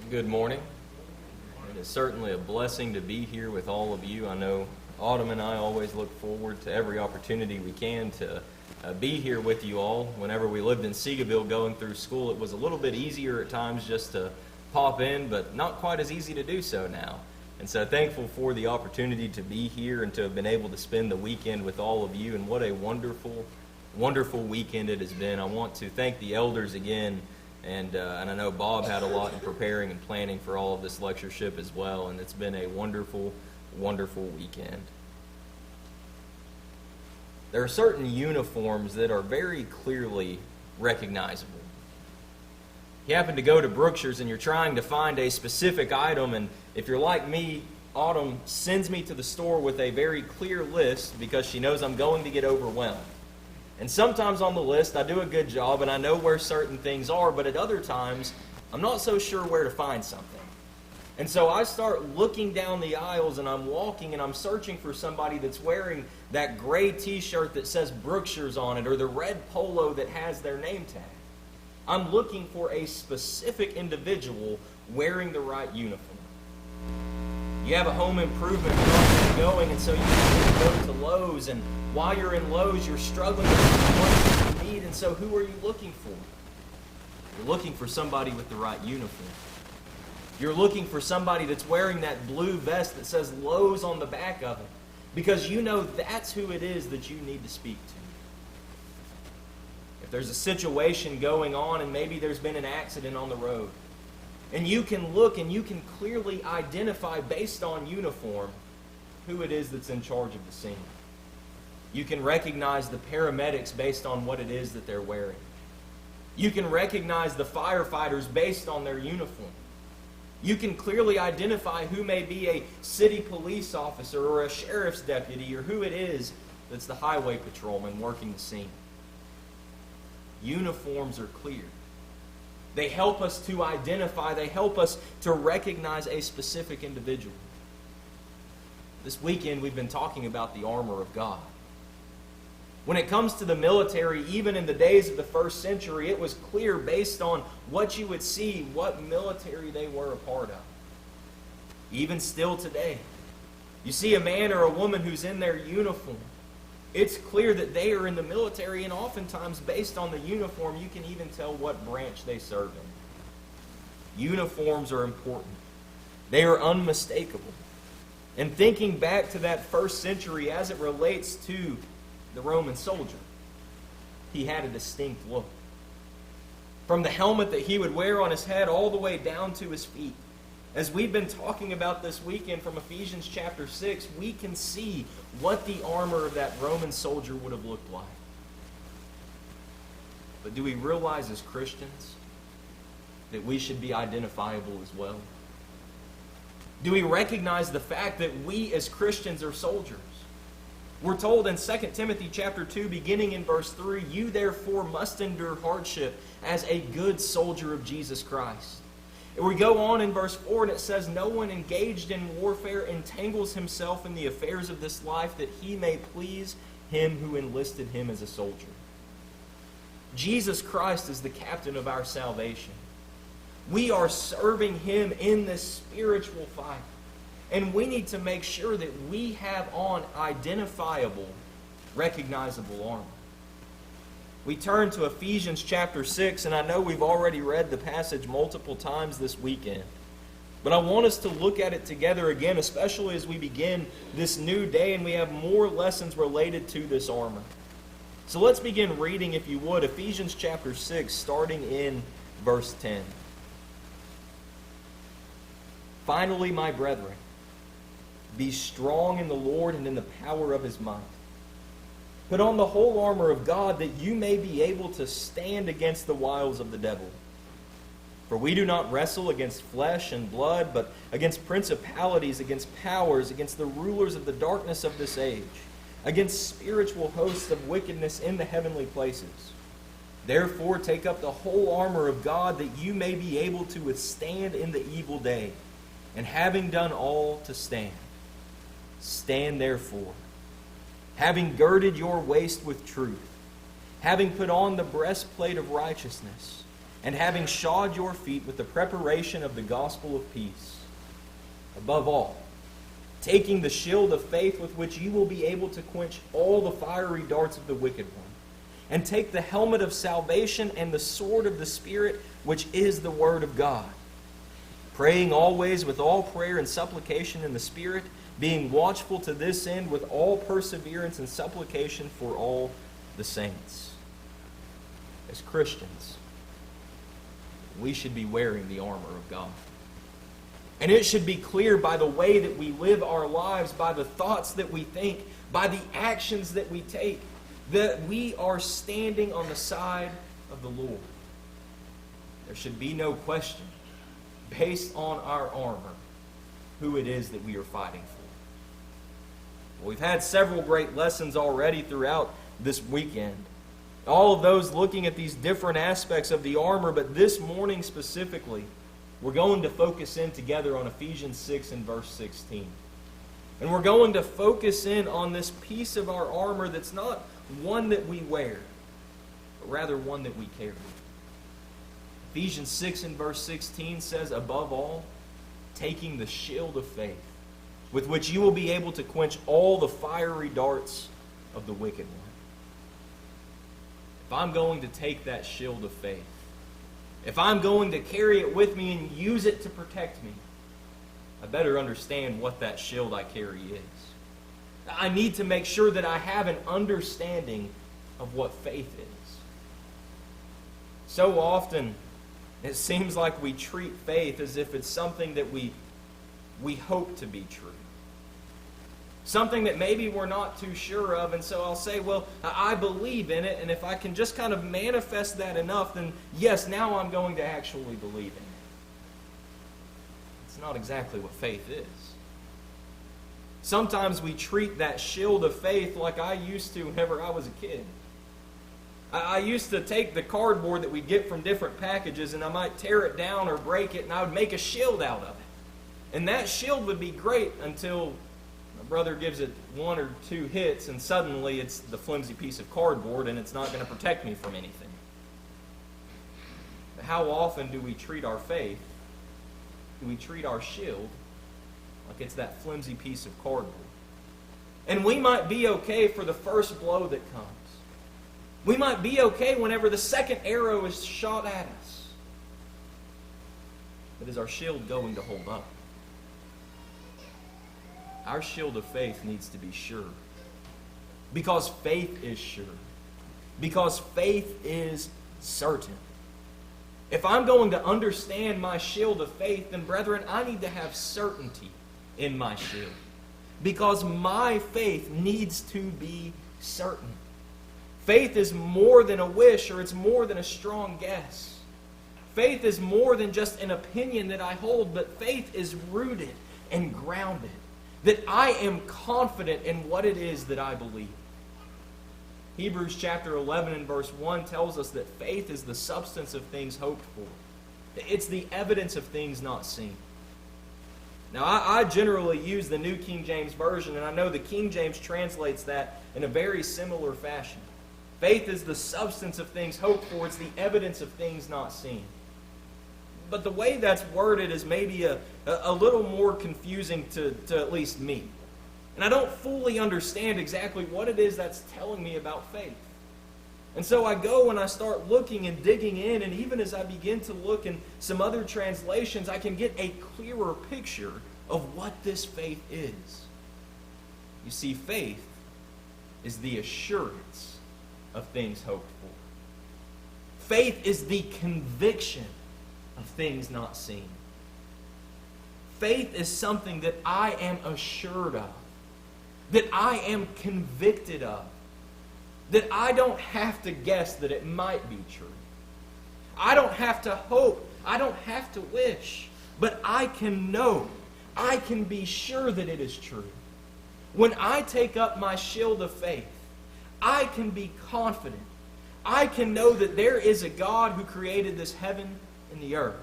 Good morning. It is certainly a blessing to be here with all of you. I know Autumn and I always look forward to every opportunity we can to be here with you all. Whenever we lived in Seagoville going through school, it was a little bit easier at times just to pop in, but not quite as easy to do so now. And so thankful for the opportunity to be here and to have been able to spend the weekend with all of you. And what a wonderful, wonderful weekend it has been. I want to thank the elders again. And I know Bob had a lot in preparing and planning for all of this lectureship as well. And it's been a wonderful, wonderful weekend. There are certain uniforms that are very clearly recognizable. You happen to go to Brookshire's and you're trying to find a specific item, and if you're like me, Autumn sends me to the store with a very clear list because she knows I'm going to get overwhelmed. And sometimes on the list I do a good job and I know where certain things are, but at other times I'm not so sure where to find something. And so I start looking down the aisles and I'm walking and I'm searching for somebody that's wearing that gray t-shirt that says Brookshire's on it or the red polo that has their name tag. I'm looking for a specific individual wearing the right uniform. You have a home improvement project going, and so you go to Lowe's, and while you're in Lowe's, you're struggling with what you need, and so who are you looking for? You're looking for somebody with the right uniform. You're looking for somebody that's wearing that blue vest that says Lowe's on the back of it, because you know that's who it is that you need to speak to. If there's a situation going on and maybe there's been an accident on the road, and you can look and you can clearly identify based on uniform who it is that's in charge of the scene. You can recognize the paramedics based on what it is that they're wearing. You can recognize the firefighters based on their uniform. You can clearly identify who may be a city police officer or a sheriff's deputy or who it is that's the highway patrolman working the scene. Uniforms are clear. They help us to identify, they help us to recognize a specific individual. This weekend we've been talking about the armor of God. When it comes to the military, even in the days of the first century, it was clear based on what you would see, what military they were a part of. Even still today, you see a man or a woman who's in their uniform. It's clear that they are in the military, and oftentimes based on the uniform, you can even tell what branch they serve in. Uniforms are important. They are unmistakable. And thinking back to that first century as it relates to the Roman soldier, he had a distinct look. From the helmet that he would wear on his head all the way down to his feet. As we've been talking about this weekend from Ephesians chapter 6, we can see what the armor of that Roman soldier would have looked like. But do we realize as Christians that we should be identifiable as well? Do we recognize the fact that we as Christians are soldiers? We're told in 2 Timothy chapter 2, beginning in verse 3, "You therefore must endure hardship as a good soldier of Jesus Christ." And we go on in verse 4 and it says, "No one engaged in warfare entangles himself in the affairs of this life, that he may please him who enlisted him as a soldier." Jesus Christ is the captain of our salvation. We are serving him in this spiritual fight. And we need to make sure that we have on identifiable, recognizable armor. We turn to Ephesians chapter 6, and I know we've already read the passage multiple times this weekend. But I want us to look at it together again, especially as we begin this new day and we have more lessons related to this armor. So let's begin reading, if you would, Ephesians chapter 6, starting in verse 10. "Finally, my brethren, be strong in the Lord and in the power of his might. Put on the whole armor of God, that you may be able to stand against the wiles of the devil. For we do not wrestle against flesh and blood, but against principalities, against powers, against the rulers of the darkness of this age, against spiritual hosts of wickedness in the heavenly places. Therefore take up the whole armor of God, that you may be able to withstand in the evil day, and having done all to stand. Stand therefore, having girded your waist with truth, having put on the breastplate of righteousness, and having shod your feet with the preparation of the gospel of peace. Above all, taking the shield of faith with which you will be able to quench all the fiery darts of the wicked one, and take the helmet of salvation and the sword of the Spirit, which is the Word of God, praying always with all prayer and supplication in the Spirit, being watchful to this end with all perseverance and supplication for all the saints. As Christians, we should be wearing the armor of God. And it should be clear by the way that we live our lives, by the thoughts that we think, by the actions that we take, that we are standing on the side of the Lord. There should be no question, based on our armor, who it is that we are fighting for. Well, we've had several great lessons already throughout this weekend. All of those looking at these different aspects of the armor, but this morning specifically, we're going to focus in together on Ephesians 6 and verse 16. And we're going to focus in on this piece of our armor that's not one that we wear, but rather one that we carry. Ephesians 6 and verse 16 says, above all, taking the shield of faith, with which you will be able to quench all the fiery darts of the wicked one. If I'm going to take that shield of faith, if I'm going to carry it with me and use it to protect me, I better understand what that shield I carry is. I need to make sure that I have an understanding of what faith is. So often, it seems like we treat faith as if it's something that we hope to be true. Something that maybe we're not too sure of, and so I'll say, well, I believe in it, and if I can just kind of manifest that enough, then yes, now I'm going to actually believe in it. It's not exactly what faith is. Sometimes we treat that shield of faith like I used to whenever I was a kid. I used to take the cardboard that we get from different packages, and I might tear it down or break it, and I would make a shield out of it. And that shield would be great until my brother gives it one or two hits, and suddenly it's the flimsy piece of cardboard, and it's not going to protect me from anything. But how often do we treat our faith, do we treat our shield like it's that flimsy piece of cardboard? And we might be okay for the first blow that comes. We might be okay whenever the second arrow is shot at us. But is our shield going to hold up? Our shield of faith needs to be sure. Because faith is sure. Because faith is certain. If I'm going to understand my shield of faith, then brethren, I need to have certainty in my shield. Because my faith needs to be certain. Faith is more than a wish, or it's more than a strong guess. Faith is more than just an opinion that I hold, but faith is rooted and grounded. That I am confident in what it is that I believe. Hebrews chapter 11 and verse 1 tells us that faith is the substance of things hoped for. It's the evidence of things not seen. Now, I generally use the New King James Version, and I know the King James translates that in a very similar fashion. Faith is the substance of things hoped for. It's the evidence of things not seen. But the way that's worded is maybe a little more confusing to at least me. And I don't fully understand exactly what it is that's telling me about faith. And so I go and I start looking and digging in, and even as I begin to look in some other translations, I can get a clearer picture of what this faith is. You see, faith is the assurance of things hoped for. Faith is the conviction of things not seen. Faith is something that I am assured of, that I am convicted of, that I don't have to guess that it might be true. I don't have to hope, I don't have to wish, but I can know, I can be sure that it is true. When I take up my shield of faith, I can be confident. I can know that there is a God who created this heaven and the earth.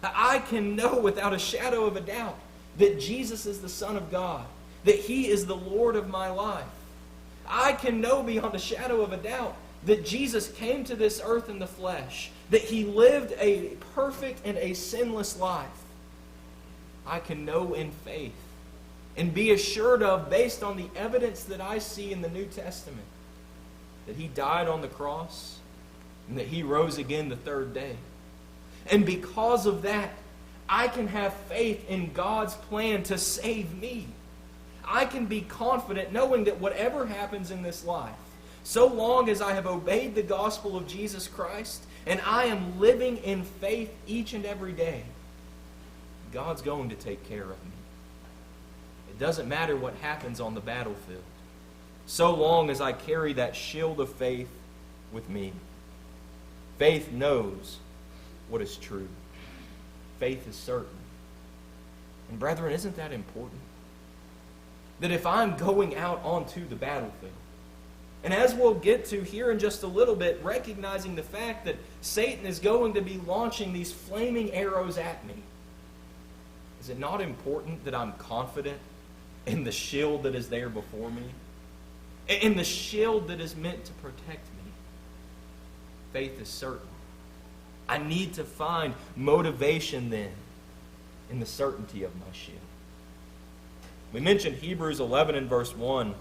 I can know without a shadow of a doubt that Jesus is the Son of God, that He is the Lord of my life. I can know beyond a shadow of a doubt that Jesus came to this earth in the flesh, that He lived a perfect and a sinless life, I can know in faith and be assured of, based on the evidence that I see in the New Testament, that He died on the cross and that He rose again the third day. And because of that, I can have faith in God's plan to save me. I can be confident knowing that whatever happens in this life, so long as I have obeyed the gospel of Jesus Christ and I am living in faith each and every day, God's going to take care of me. It doesn't matter what happens on the battlefield, so long as I carry that shield of faith with me. Faith knows what is true. Faith is certain. And brethren, isn't that important? That if I'm going out onto the battlefield, and as we'll get to here in just a little bit, recognizing the fact that Satan is going to be launching these flaming arrows at me, is it not important that I'm confident in the shield that is there before me? In the shield that is meant to protect me? Faith is certain. I need to find motivation then in the certainty of my shield. We mentioned Hebrews 11 and verse 1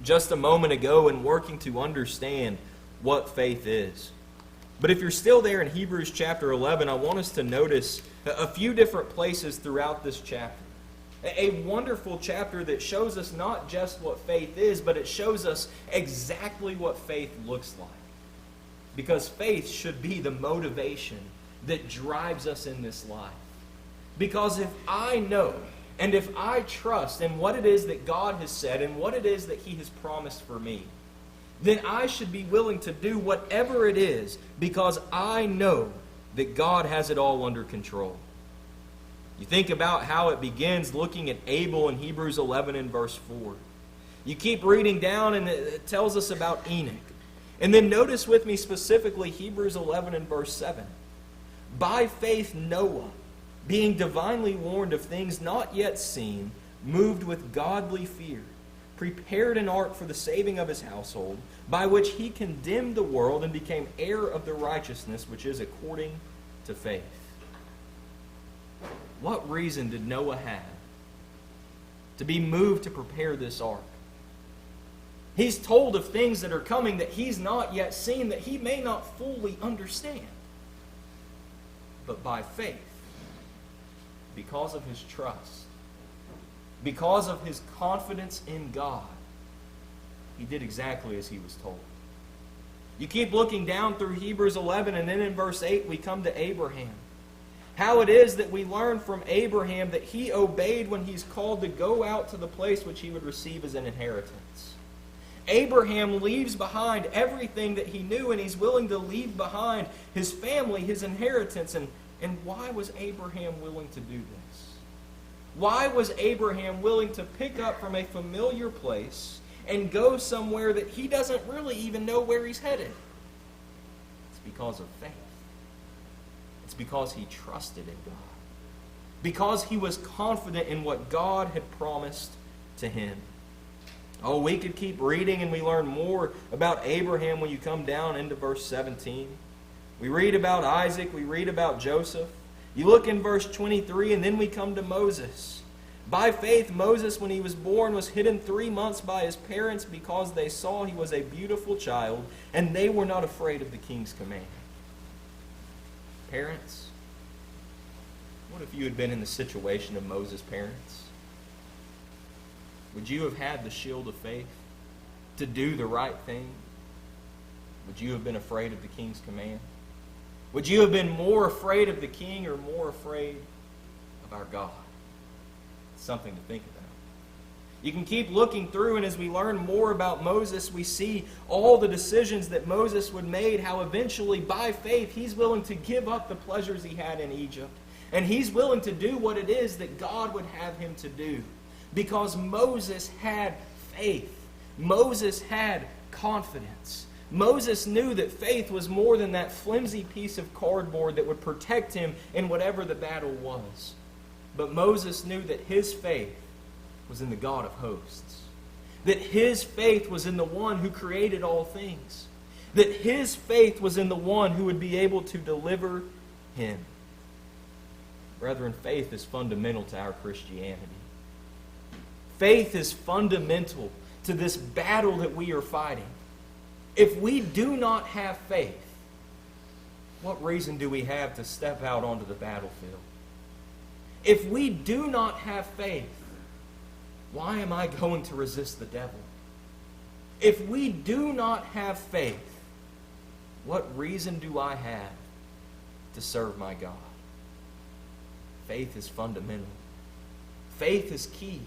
just a moment ago in working to understand what faith is. But if you're still there in Hebrews chapter 11, I want us to notice a few different places throughout this chapter. A wonderful chapter that shows us not just what faith is, but it shows us exactly what faith looks like. Because faith should be the motivation that drives us in this life. Because if I know and if I trust in what it is that God has said and what it is that He has promised for me, then I should be willing to do whatever it is because I know that God has it all under control. You think about how it begins looking at Abel in Hebrews 11 and verse 4. You keep reading down and it tells us about Enoch. And then notice with me specifically Hebrews 11 and verse 7. By faith Noah, being divinely warned of things not yet seen, moved with godly fear, prepared an ark for the saving of his household, by which he condemned the world and became heir of the righteousness which is according to faith. What reason did Noah have to be moved to prepare this ark? He's told of things that are coming that he's not yet seen, that he may not fully understand. But by faith, because of his trust, because of his confidence in God, he did exactly as he was told. You keep looking down through Hebrews 11, and then in verse 8 we come to Abraham. How it is that we learn from Abraham that he obeyed when he's called to go out to the place which he would receive as an inheritance. Abraham leaves behind everything that he knew, and he's willing to leave behind his family, his inheritance. And why was Abraham willing to do this? Why was Abraham willing to pick up from a familiar place and go somewhere that he doesn't really even know where he's headed? It's because of faith. It's because he trusted in God. Because he was confident in what God had promised to him. Oh, we could keep reading and we learn more about Abraham when you come down into verse 17. We read about Isaac, we read about Joseph. You look in verse 23 and then we come to Moses. By faith, Moses, when he was born, was hidden 3 months by his parents because they saw he was a beautiful child and they were not afraid of the king's command. Parents, what if you had been in the situation of Moses' parents? Would you have had the shield of faith to do the right thing? Would you have been afraid of the king's command? Would you have been more afraid of the king or more afraid of our God? It's something to think about. You can keep looking through, and as we learn more about Moses, we see all the decisions that Moses would make, how eventually, by faith, he's willing to give up the pleasures he had in Egypt. And he's willing to do what it is that God would have him to do. Because Moses had faith. Moses had confidence. Moses knew that faith was more than that flimsy piece of cardboard that would protect him in whatever the battle was. But Moses knew that his faith was in the God of hosts. That his faith was in the one who created all things. that his faith was in the one who would be able to deliver him. Brethren, faith is fundamental to our Christianity. Faith is fundamental to this battle that we are fighting. If we do not have faith, what reason do we have to step out onto the battlefield? If we do not have faith, why am I going to resist the devil? If we do not have faith, what reason do I have to serve my God? Faith is fundamental. Faith is key.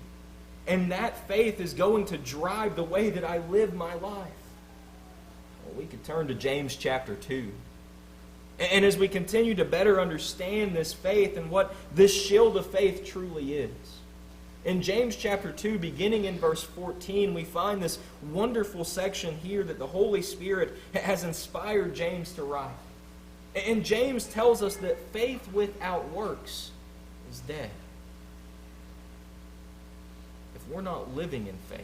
And that faith is going to drive the way that I live my life. Well, we could turn to James chapter 2. And as we continue to better understand this faith and what this shield of faith truly is, in James chapter 2, beginning in verse 14, we find this wonderful section here that the Holy Spirit has inspired James to write. And James tells us that faith without works is dead. If we're not living in faith,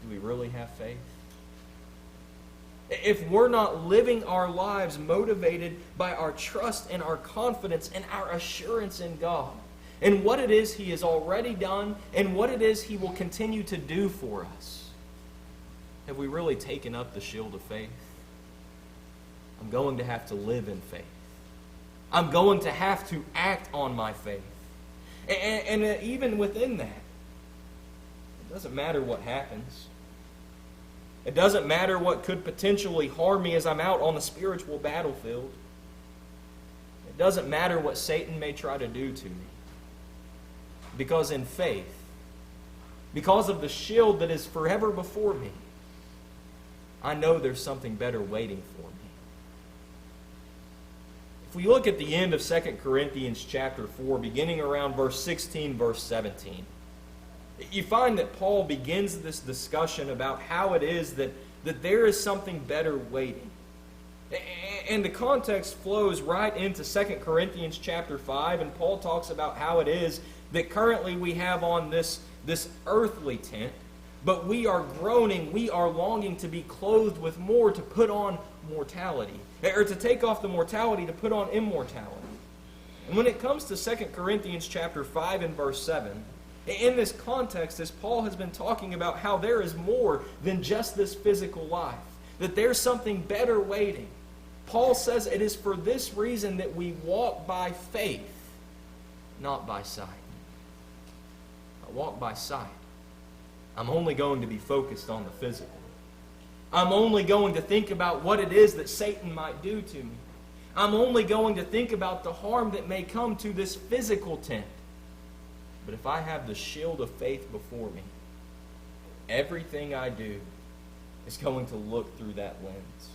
do we really have faith? If we're not living our lives motivated by our trust and our confidence and our assurance in God, and what it is He has already done, and what it is He will continue to do for us, have we really taken up the shield of faith? I'm going to have to live in faith. I'm going to have to act on my faith. And even within that, it doesn't matter what happens. It doesn't matter what could potentially harm me as I'm out on the spiritual battlefield. It doesn't matter what Satan may try to do to me. Because in faith, because of the shield that is forever before me, I know there's something better waiting for me. If we look at the end of 2 Corinthians chapter 4, beginning around verse 16, verse 17, you find that Paul begins this discussion about how it is that there is something better waiting. And the context flows right into 2 Corinthians chapter 5, and Paul talks about how it is that currently we have on this earthly tent, but we are groaning, we are longing to be clothed with more, to put on mortality, or to take off the mortality to put on immortality. And when it comes to 2 Corinthians chapter 5 and verse 7, in this context, as Paul has been talking about how there is more than just this physical life, that there's something better waiting, Paul says it is for this reason that we walk by faith, not by sight. I walk by sight. I'm only going to be focused on the physical. I'm only going to think about what it is that Satan might do to me. I'm only going to think about the harm that may come to this physical tent. But if I have the shield of faith before me, everything I do is going to look through that lens.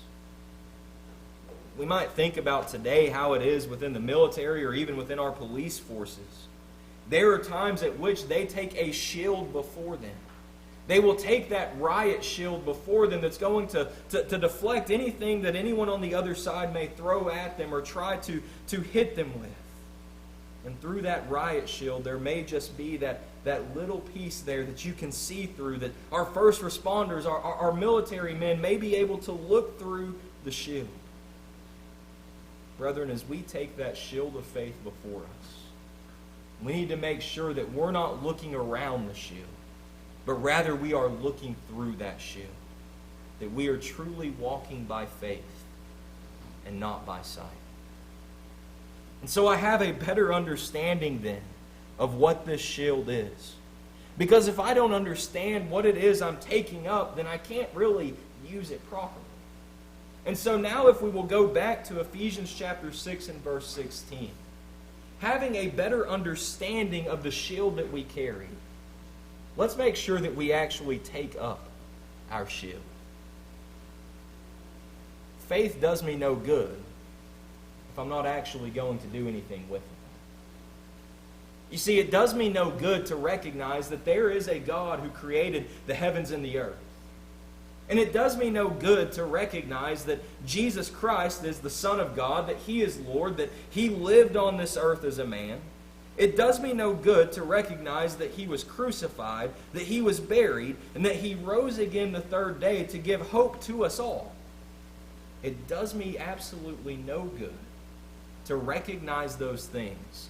We might think about today how it is within the military or even within our police forces. There are times at which they take a shield before them. They will take that riot shield before them that's going to deflect anything that anyone on the other side may throw at them or try to hit them with. And through that riot shield, there may just be that little piece there that you can see through, that our first responders, our military men may be able to look through the shield. Brethren, as we take that shield of faith before us, we need to make sure that we're not looking around the shield, but rather we are looking through that shield. That we are truly walking by faith and not by sight. And so I have a better understanding then of what this shield is. Because if I don't understand what it is I'm taking up, then I can't really use it properly. And so now if we will go back to Ephesians chapter 6 and verse 16, having a better understanding of the shield that we carry, let's make sure that we actually take up our shield. Faith does me no good if I'm not actually going to do anything with it. You see, it does me no good to recognize that there is a God who created the heavens and the earth. And it does me no good to recognize that Jesus Christ is the Son of God, that He is Lord, that He lived on this earth as a man. It does me no good to recognize that he was crucified, that he was buried, and that he rose again the third day to give hope to us all. It does me absolutely no good to recognize those things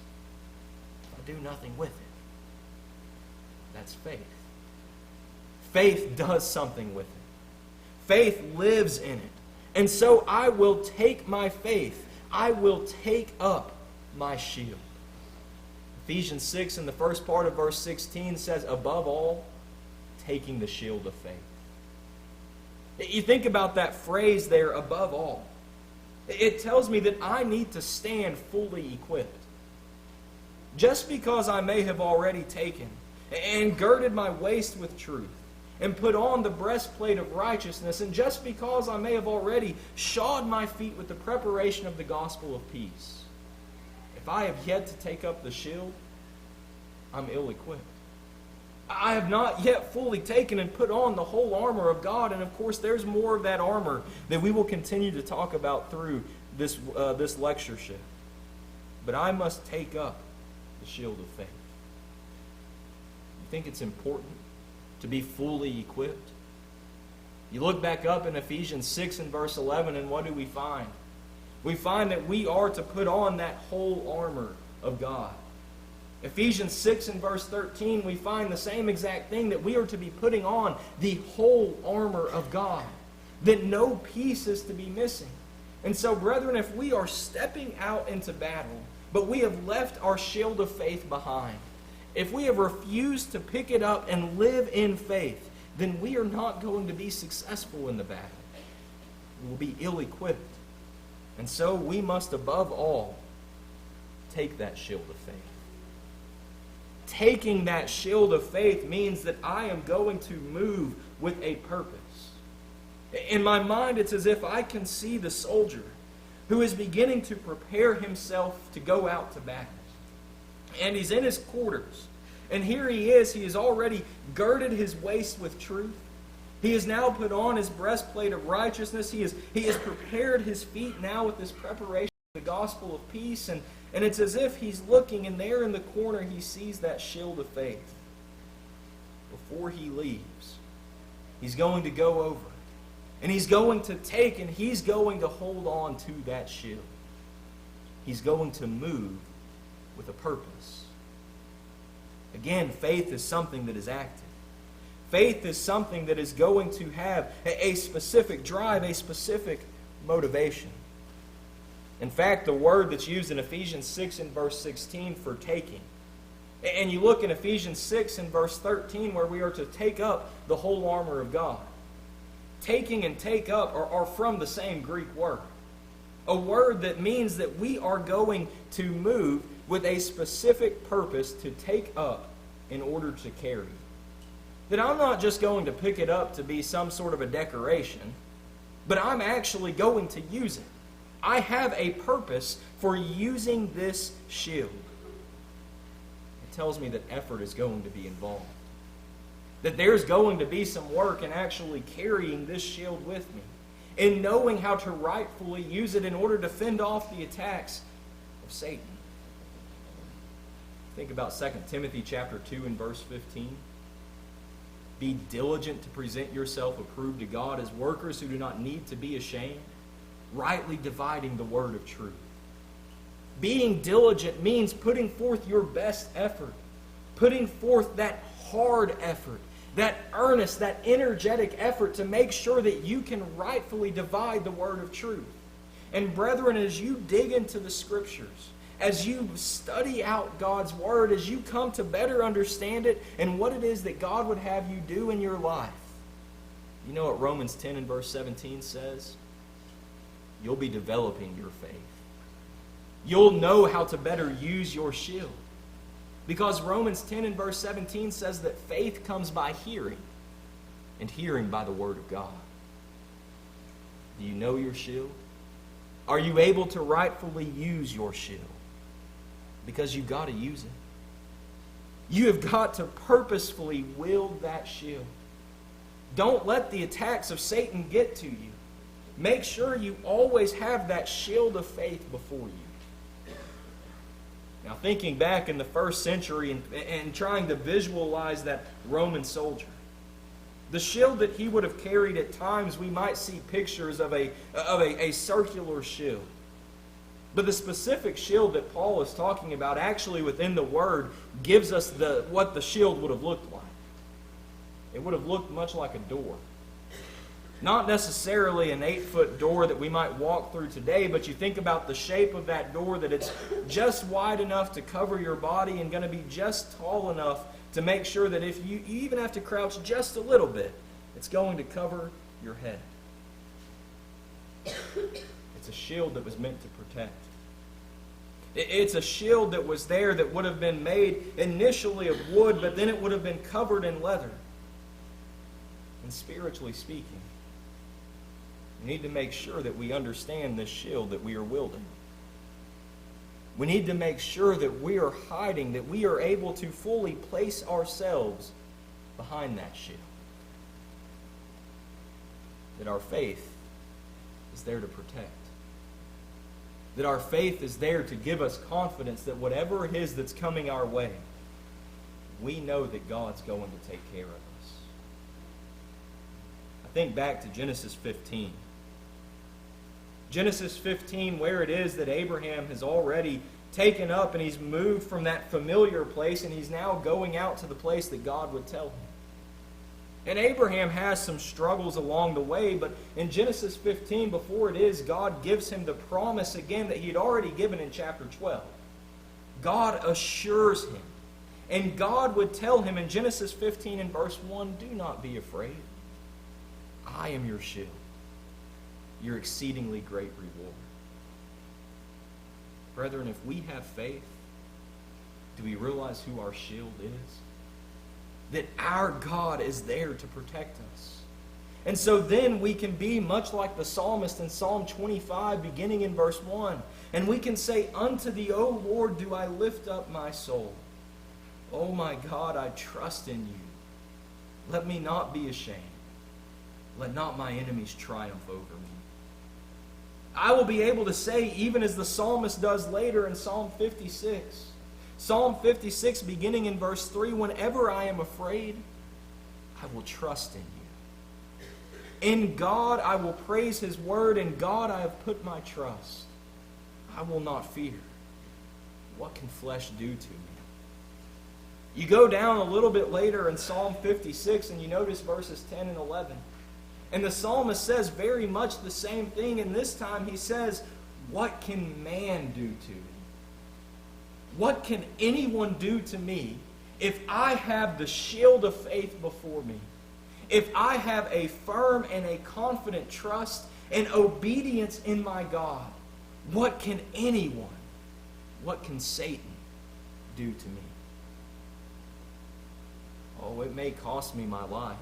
if I do nothing with it. That's faith. Faith does something with it. Faith lives in it. And so I will take my faith. I will take up my shield. Ephesians 6 in the first part of verse 16 says, above all, taking the shield of faith. You think about that phrase there, above all. It tells me that I need to stand fully equipped. Just because I may have already taken and girded my waist with truth and put on the breastplate of righteousness, and just because I may have already shod my feet with the preparation of the gospel of peace, if I have yet to take up the shield, I'm ill-equipped. I have not yet fully taken and put on the whole armor of God, and of course there's more of that armor that we will continue to talk about through this lectureship. But I must take up the shield of faith. You think it's important to be fully equipped? You look back up in Ephesians 6 and verse 11, and what do we find? We find that we are to put on that whole armor of God. Ephesians 6 and verse 13, we find the same exact thing, that we are to be putting on the whole armor of God, that no piece is to be missing. And so, brethren, if we are stepping out into battle, but we have left our shield of faith behind, if we have refused to pick it up and live in faith, then we are not going to be successful in the battle. We will be ill-equipped. And so we must, above all, take that shield of faith. Taking that shield of faith means that I am going to move with a purpose. In my mind, it's as if I can see the soldier who is beginning to prepare himself to go out to battle. And he's in his quarters. And here he has already girded his waist with truth. He has now put on his breastplate of righteousness. He has prepared his feet now with this preparation of the gospel of peace. And it's as if he's looking, and there in the corner he sees that shield of faith. Before he leaves, he's going to go over it. And he's going to take and he's going to hold on to that shield. He's going to move with a purpose. Again, faith is something that is active. Faith is something that is going to have a specific drive, a specific motivation. In fact, the word that's used in Ephesians 6 and verse 16 for taking, and you look in Ephesians 6 and verse 13 where we are to take up the whole armor of God. Taking and take up are from the same Greek word. A word that means that we are going to move with a specific purpose to take up in order to carry. That I'm not just going to pick it up to be some sort of a decoration, but I'm actually going to use it. I have a purpose for using this shield. It tells me that effort is going to be involved. That there's going to be some work in actually carrying this shield with me, in knowing how to rightfully use it in order to fend off the attacks of Satan. Think about 2 Timothy chapter 2 and verse 15. Be diligent to present yourself approved to God as workers who do not need to be ashamed, rightly dividing the word of truth. Being diligent means putting forth your best effort, putting forth that hard effort, that earnest, that energetic effort to make sure that you can rightfully divide the word of truth. And brethren, as you dig into the Scriptures, as you study out God's Word, as you come to better understand it and what it is that God would have you do in your life, you know what Romans 10 and verse 17 says? You'll be developing your faith. You'll know how to better use your shield. Because Romans 10 and verse 17 says that faith comes by hearing, and hearing by the Word of God. Do you know your shield? Are you able to rightfully use your shield? Because you've got to use it. You have got to purposefully wield that shield. Don't let the attacks of Satan get to you. Make sure you always have that shield of faith before you. Now thinking back in the first century and trying to visualize that Roman soldier. The shield that he would have carried, at times we might see pictures of a circular shield. But the specific shield that Paul is talking about, actually within the Word, gives us what the shield would have looked like. It would have looked much like a door. Not necessarily an 8-foot door that we might walk through today, but you think about the shape of that door, that it's just wide enough to cover your body and going to be just tall enough to make sure that if you even have to crouch just a little bit, it's going to cover your head. It's a shield that was meant to protect. It's a shield that was there that would have been made initially of wood, but then it would have been covered in leather. And spiritually speaking, we need to make sure that we understand this shield that we are wielding. We need to make sure that we are hiding, that we are able to fully place ourselves behind that shield. That our faith is there to protect. That our faith is there to give us confidence that whatever it is that's coming our way, we know that God's going to take care of us. I think back to Genesis 15. Genesis 15, where it is that Abraham has already taken up and he's moved from that familiar place and he's now going out to the place that God would tell him. And Abraham has some struggles along the way, but in Genesis 15, before it is, God gives him the promise again that he had already given in chapter 12. God assures him. And God would tell him in Genesis 15 and verse 1, "Do not be afraid. I am your shield, your exceedingly great reward." Brethren, if we have faith, do we realize who our shield is? That our God is there to protect us. And so then we can be much like the psalmist in Psalm 25, beginning in verse 1. And we can say, "Unto thee, O Lord, do I lift up my soul. O my God, I trust in you. Let me not be ashamed. Let not my enemies triumph over me." I will be able to say, even as the psalmist does later in Psalm 56. Psalm 56, beginning in verse 3, "Whenever I am afraid, I will trust in you. In God I will praise his word. In God I have put my trust. I will not fear. What can flesh do to me?" You go down a little bit later in Psalm 56 and you notice verses 10 and 11. And the psalmist says very much the same thing, and this time he says, "What can man do to me? What can anyone do to me if I have the shield of faith before me? If I have a firm and a confident trust and obedience in my God, what can anyone, what can Satan do to me?" Oh, it may cost me my life.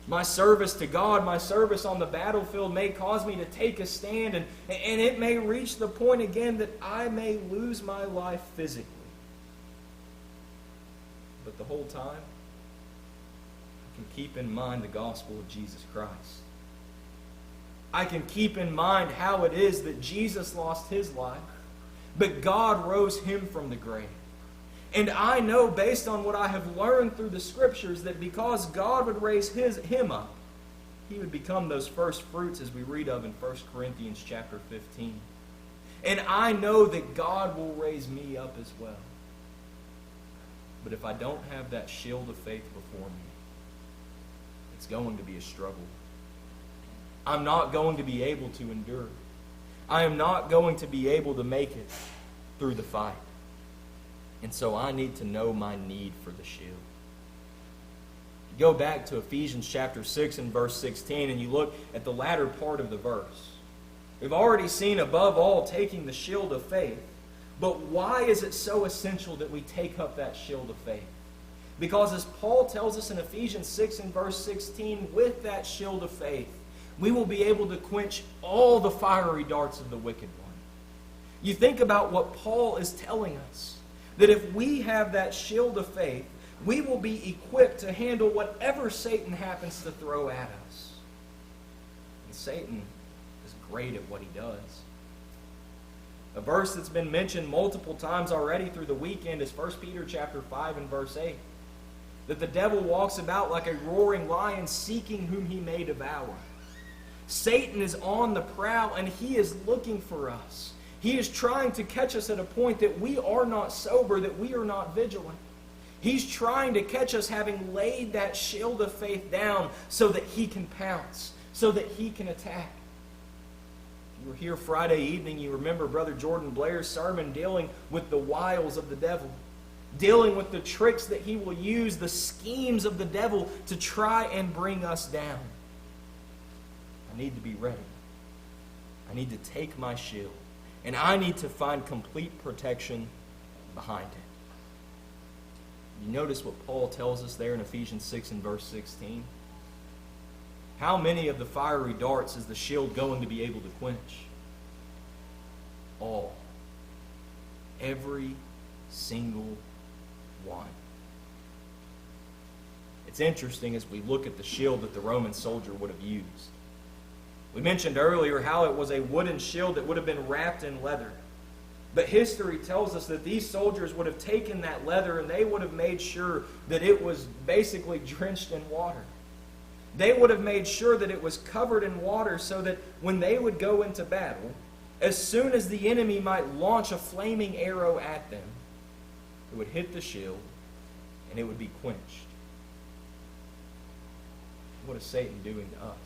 My service to God, my service on the battlefield may cause me to take a stand, and it may reach the point again that I may lose my life physically. But the whole time, I can keep in mind the gospel of Jesus Christ. I can keep in mind how it is that Jesus lost his life, but God rose him from the grave. And I know, based on what I have learned through the Scriptures, that because God would raise him up, he would become those first fruits as we read of in 1 Corinthians chapter 15. And I know that God will raise me up as well. But if I don't have that shield of faith before me, it's going to be a struggle. I'm not going to be able to endure. I am not going to be able to make it through the fight. And so I need to know my need for the shield. You go back to Ephesians chapter 6 and verse 16 and you look at the latter part of the verse. We've already seen above all taking the shield of faith. But why is it so essential that we take up that shield of faith? Because as Paul tells us in Ephesians 6 and verse 16, with that shield of faith, we will be able to quench all the fiery darts of the wicked one. You think about what Paul is telling us. That if we have that shield of faith, we will be equipped to handle whatever Satan happens to throw at us. And Satan is great at what he does. A verse that's been mentioned multiple times already through the weekend is 1 Peter chapter 5 and verse 8. That the devil walks about like a roaring lion seeking whom he may devour. Satan is on the prowl and he is looking for us. He is trying to catch us at a point that we are not sober, that we are not vigilant. He's trying to catch us having laid that shield of faith down so that he can pounce, so that he can attack. If you were here Friday evening, you remember Brother Jordan Blair's sermon dealing with the wiles of the devil, dealing with the tricks that he will use, the schemes of the devil to try and bring us down. I need to be ready. I need to take my shield, and I need to find complete protection behind it. You notice what Paul tells us there in Ephesians 6 and verse 16? How many of the fiery darts is the shield going to be able to quench? All. Every single one. It's interesting as we look at the shield that the Roman soldier would have used. We mentioned earlier how it was a wooden shield that would have been wrapped in leather. But history tells us that these soldiers would have taken that leather and they would have made sure that it was basically drenched in water. They would have made sure that it was covered in water so that when they would go into battle, as soon as the enemy might launch a flaming arrow at them, it would hit the shield and it would be quenched. What is Satan doing to us?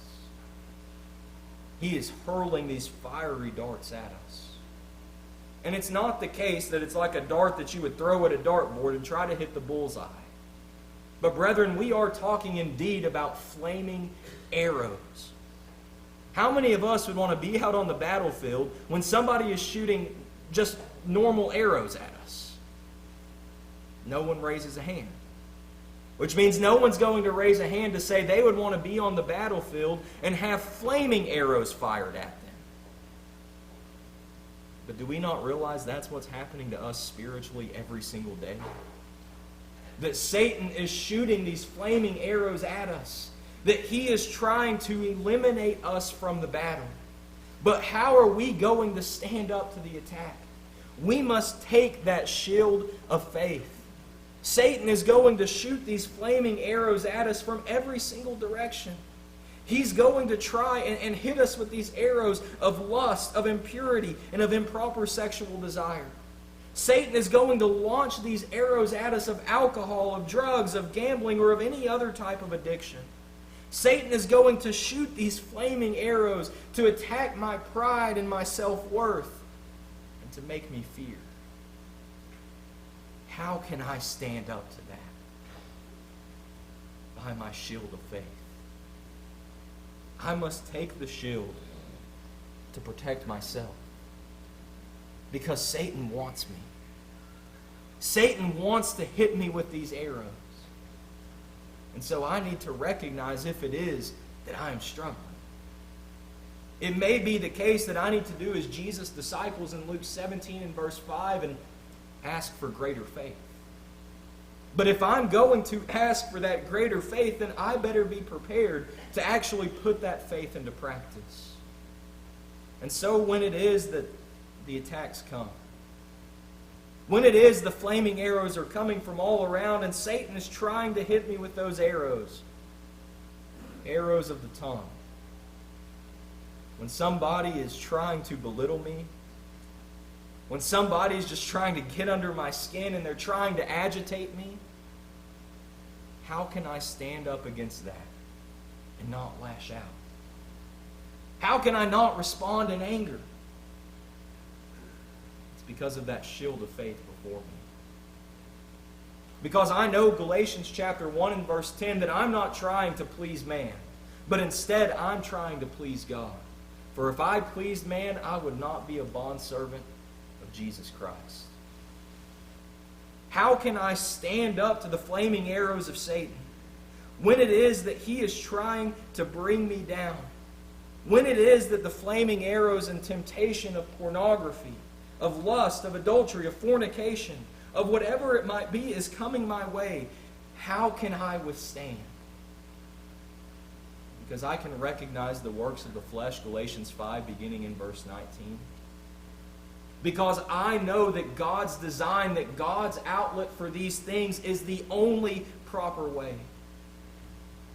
He is hurling these fiery darts at us. And it's not the case that it's like a dart that you would throw at a dartboard and try to hit the bullseye. But brethren, we are talking indeed about flaming arrows. How many of us would want to be out on the battlefield when somebody is shooting just normal arrows at us? No one raises a hand. Which means no one's going to raise a hand to say they would want to be on the battlefield and have flaming arrows fired at them. But do we not realize that's what's happening to us spiritually every single day? That Satan is shooting these flaming arrows at us. That he is trying to eliminate us from the battle. But how are we going to stand up to the attack? We must take that shield of faith. Satan is going to shoot these flaming arrows at us from every single direction. He's going to try and hit us with these arrows of lust, of impurity, and of improper sexual desire. Satan is going to launch these arrows at us of alcohol, of drugs, of gambling, or of any other type of addiction. Satan is going to shoot these flaming arrows to attack my pride and my self-worth and to make me fear. How can I stand up to that? By my shield of faith. I must take the shield to protect myself. Because Satan wants me. Satan wants to hit me with these arrows. And so I need to recognize if it is that I am struggling. It may be the case that I need to do as Jesus' disciples in Luke 17 and verse 5 and ask for greater faith. But if I'm going to ask for that greater faith, then I better be prepared to actually put that faith into practice. And so when it is that the attacks come, when it is the flaming arrows are coming from all around and Satan is trying to hit me with those arrows, arrows of the tongue, when somebody is trying to belittle me, when somebody is just trying to get under my skin and they're trying to agitate me, how can I stand up against that and not lash out? How can I not respond in anger? It's because of that shield of faith before me. Because I know Galatians chapter 1 and verse 10 that I'm not trying to please man, but instead I'm trying to please God. For if I pleased man, I would not be a bondservant of Jesus Christ. How can I stand up to the flaming arrows of Satan when it is that he is trying to bring me down? When it is that the flaming arrows and temptation of pornography, of lust, of adultery, of fornication, of whatever it might be is coming my way, how can I withstand? Because I can recognize the works of the flesh, Galatians 5, beginning in verse 19. Because I know that God's design, that God's outlet for these things is the only proper way.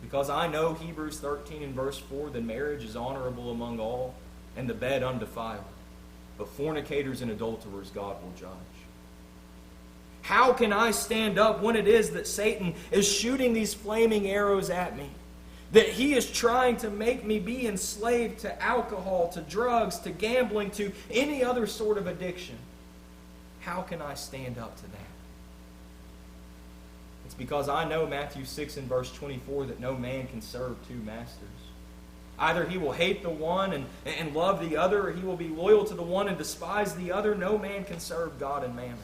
Because I know Hebrews 13 and verse 4, that marriage is honorable among all, and the bed undefiled. But fornicators and adulterers God will judge. How can I stand up when it is that Satan is shooting these flaming arrows at me? That he is trying to make me be enslaved to alcohol, to drugs, to gambling, to any other sort of addiction. How can I stand up to that? It's because I know Matthew 6 and verse 24 that no man can serve two masters. Either he will hate the one and love the other, or he will be loyal to the one and despise the other. No man can serve God and mammon.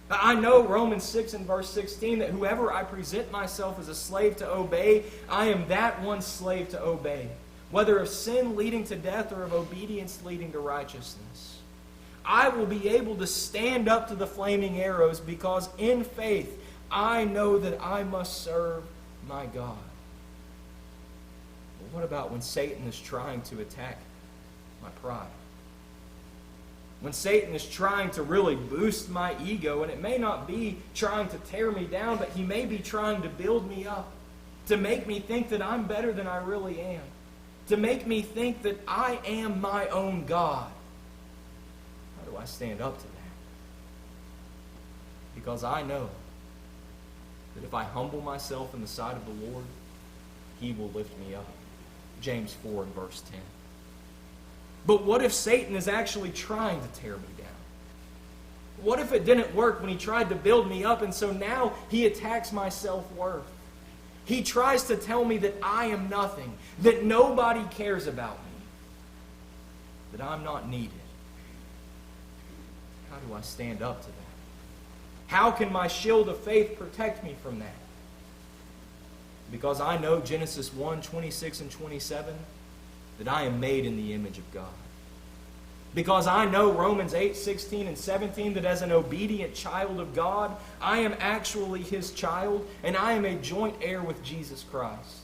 I know Romans 6 and verse 16 that whoever I present myself as a slave to obey, I am that one slave to obey, whether of sin leading to death or of obedience leading to righteousness. I will be able to stand up to the flaming arrows because in faith I know that I must serve my God. But what about when Satan is trying to attack my pride? When Satan is trying to really boost my ego, and it may not be trying to tear me down, but he may be trying to build me up, to make me think that I'm better than I really am, to make me think that I am my own God. How do I stand up to that? Because I know that if I humble myself in the sight of the Lord, He will lift me up. James 4 and verse 10. But what if Satan is actually trying to tear me down? What if it didn't work when he tried to build me up, and so now he attacks my self-worth? He tries to tell me that I am nothing, that nobody cares about me, that I'm not needed. How do I stand up to that? How can my shield of faith protect me from that? Because I know Genesis 1, 26 and 27, that I am made in the image of God. Because I know Romans 8, 16 and 17, that as an obedient child of God, I am actually His child, and I am a joint heir with Jesus Christ.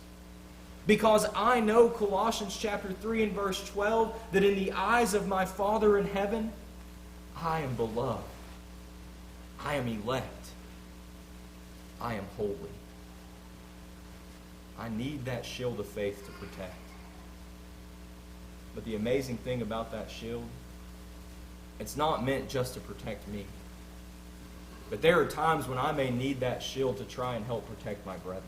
Because I know Colossians chapter 3 and verse 12, that in the eyes of my Father in heaven, I am beloved. I am elect. I am holy. I need that shield of faith to protect. But the amazing thing about that shield, it's not meant just to protect me. But there are times when I may need that shield to try and help protect my brethren.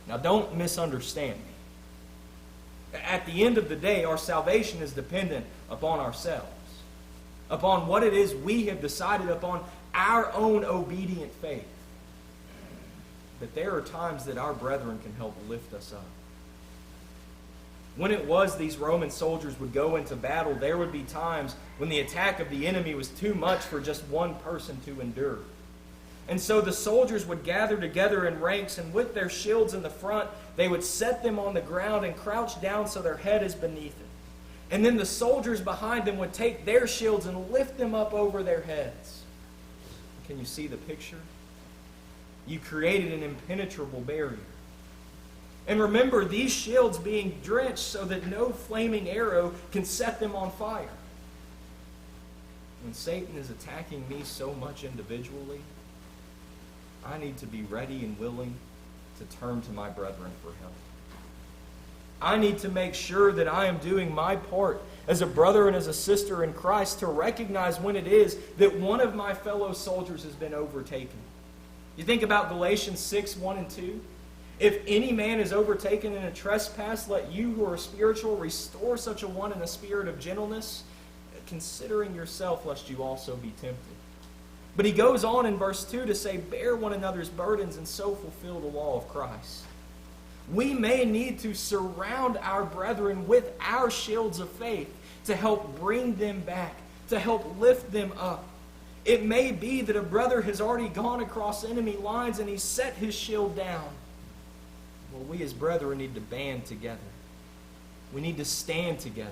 Now don't misunderstand me. At the end of the day, our salvation is dependent upon ourselves, upon what it is we have decided, upon our own obedient faith. But there are times that our brethren can help lift us up. When it was these Roman soldiers would go into battle, there would be times when the attack of the enemy was too much for just one person to endure. And so the soldiers would gather together in ranks, and with their shields in the front, they would set them on the ground and crouch down so their head is beneath it. And then the soldiers behind them would take their shields and lift them up over their heads. Can you see the picture? You created an impenetrable barrier. And remember, these shields being drenched so that no flaming arrow can set them on fire. When Satan is attacking me so much individually, I need to be ready and willing to turn to my brethren for help. I need to make sure that I am doing my part as a brother and as a sister in Christ to recognize when it is that one of my fellow soldiers has been overtaken. You think about Galatians 6, 1 and 2. If any man is overtaken in a trespass, let you who are spiritual restore such a one in a spirit of gentleness, considering yourself, lest you also be tempted. But he goes on in verse 2 to say, bear one another's burdens and so fulfill the law of Christ. We may need to surround our brethren with our shields of faith to help bring them back, to help lift them up. It may be that a brother has already gone across enemy lines and he's set his shield down. Well, we as brethren need to band together. We need to stand together.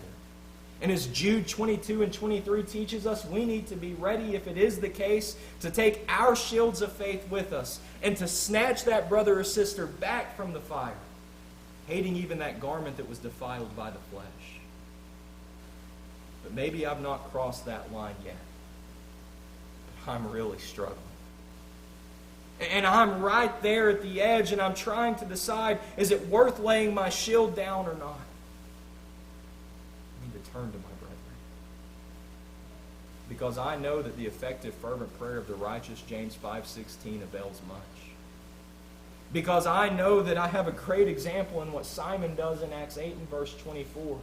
And as Jude 22 and 23 teaches us, we need to be ready, if it is the case, to take our shields of faith with us and to snatch that brother or sister back from the fire, hating even that garment that was defiled by the flesh. but maybe I've not crossed that line yet. But I'm really struggling. And I'm right there at the edge, and I'm trying to decide, is it worth laying my shield down or not? I need to turn to my brethren. Because I know that the effective, fervent prayer of the righteous, James 5:16, avails much. Because I know that I have a great example in what Simon does in Acts 8 and verse 24.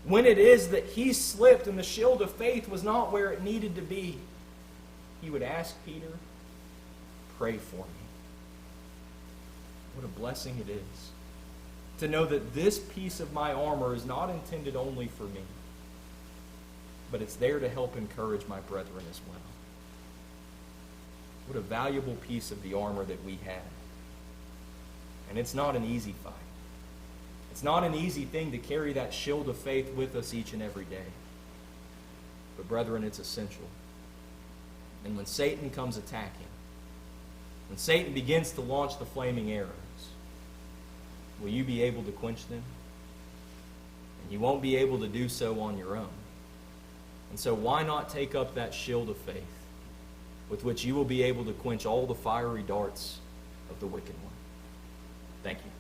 When it is that he slipped and the shield of faith was not where it needed to be, he would ask Peter, pray for me. What a blessing it is to know that this piece of my armor is not intended only for me, but it's there to help encourage my brethren as well. What a valuable piece of the armor that we have. And it's not an easy fight. It's not an easy thing to carry that shield of faith with us each and every day. But brethren, it's essential. And when Satan comes attacking, when Satan begins to launch the flaming arrows, will you be able to quench them? And you won't be able to do so on your own. And so why not take up that shield of faith with which you will be able to quench all the fiery darts of the wicked one? Thank you.